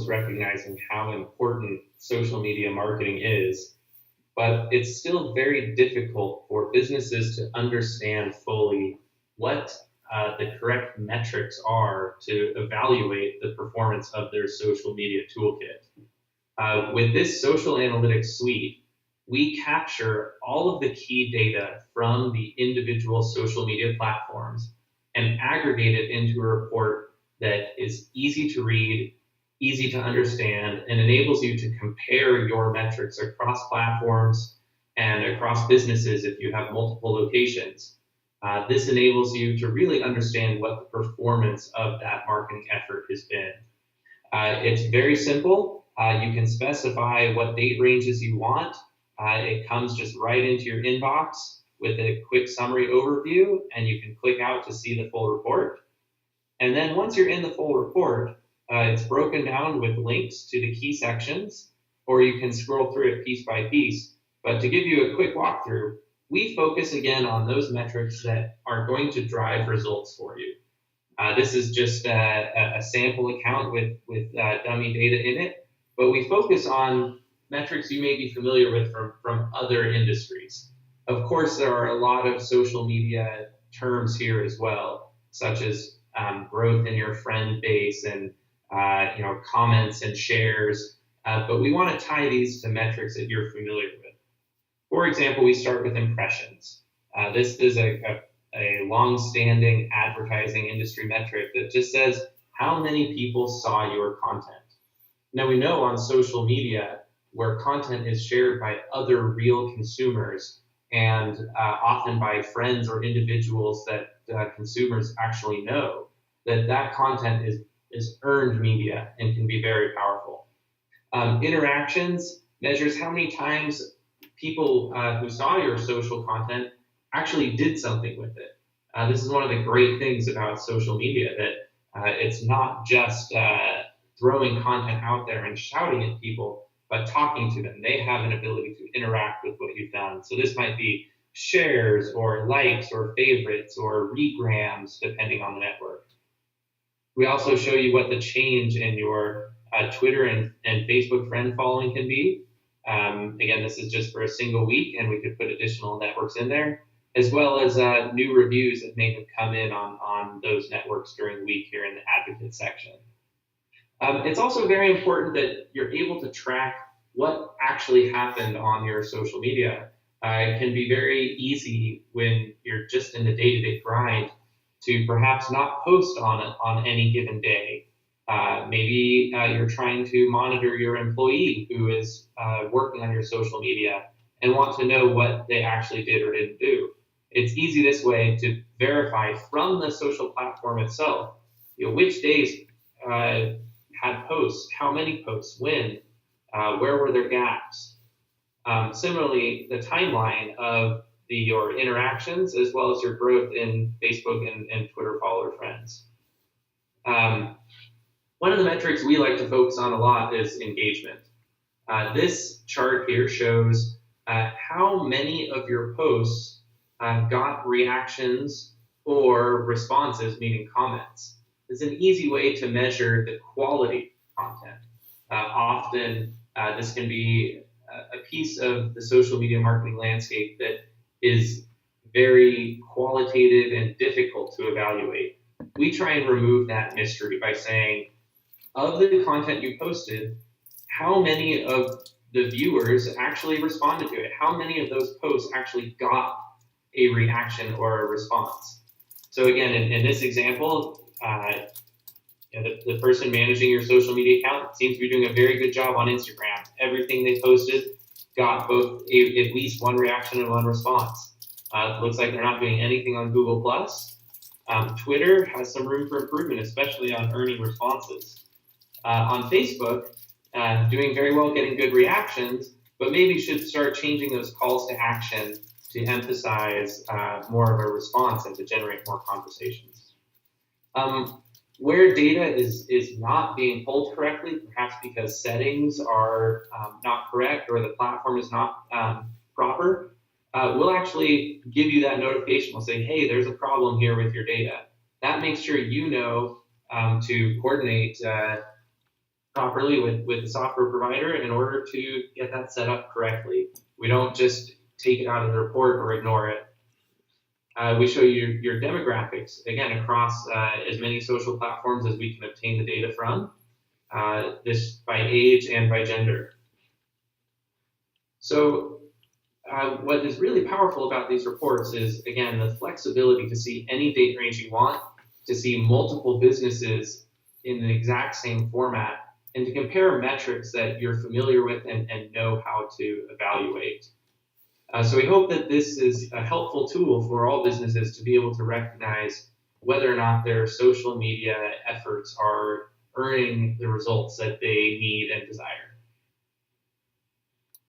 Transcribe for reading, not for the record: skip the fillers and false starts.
recognizing how important social media marketing is, but it's still very difficult for businesses to understand fully what the correct metrics are to evaluate the performance of their social media toolkit. With this social analytics suite, we capture all of the key data from the individual social media platforms and aggregate it into a report that is easy to read, easy to understand, and enables you to compare your metrics across platforms and across businesses if you have multiple locations. This enables you to really understand what the performance of that marketing effort has been. It's very simple. You can specify what date ranges you want. It comes just right into your inbox with a quick summary overview, and you can click out to see the full report. And then once you're in the full report, it's broken down with links to the key sections, or you can scroll through it piece by piece. But to give you a quick walkthrough, we focus again on those metrics that are going to drive results for you. This is just a sample account with dummy data in it, but we focus on metrics you may be familiar with from other industries. Of course, there are a lot of social media terms here as well, such as growth in your friend base and comments and shares, but we want to tie these to metrics that you're familiar with. For example, we start with impressions. This is a long-standing advertising industry metric that just says how many people saw your content. Now we know on social media where content is shared by other real consumers and often by friends or individuals that consumers actually know, that content is earned media and can be very powerful. Interactions measures how many times people who saw your social content actually did something with it. This is one of the great things about social media, that it's not just throwing content out there and shouting at people, but talking to them. They have an ability to interact with what you've done. So this might be shares or likes or favorites or regrams, depending on the network. We also show you what the change in your Twitter and Facebook friend following can be. Again, this is just for a single week, and we could put additional networks in there, as well as new reviews that may have come in on those networks during the week here in the advocate section. It's also very important that you're able to track what actually happened on your social media. It can be very easy when you're just in the day-to-day grind to perhaps not post on any given day. Maybe you're trying to monitor your employee who is working on your social media and want to know what they actually did or didn't do. It's easy this way to verify from the social platform itself, which days had posts, how many posts, when, where were there gaps. Similarly, the timeline of your interactions as well as your growth in Facebook and Twitter follower friends. One of the metrics we like to focus on a lot is engagement. This chart here shows how many of your posts got reactions or responses, meaning comments. It's an easy way to measure the quality of content. Often this can be a piece of the social media marketing landscape that is very qualitative and difficult to evaluate. We try and remove that mystery by saying, of the content you posted, how many of the viewers actually responded to it? How many of those posts actually got a reaction or a response? So again, in this example, the person managing your social media account seems to be doing a very good job on Instagram. Everything they posted got both at least one reaction and one response. Looks like they're not doing anything on Google+. Twitter has some room for improvement, especially on earning responses. On Facebook, doing very well getting good reactions, but maybe should start changing those calls to action to emphasize more of a response and to generate more conversations. Where data is not being pulled correctly, perhaps because settings are not correct or the platform is not proper, we'll actually give you that notification. We'll say, hey, there's a problem here with your data. That makes sure you know to coordinate properly with the software provider in order to get that set up correctly. We don't just take it out of the report or ignore it. We show you your demographics, again, across as many social platforms as we can obtain the data from, this by age and by gender. So what is really powerful about these reports is, again, the flexibility to see any date range you want, to see multiple businesses in the exact same format, and to compare metrics that you're familiar with and know how to evaluate. So we hope that this is a helpful tool for all businesses to be able to recognize whether or not their social media efforts are earning the results that they need and desire.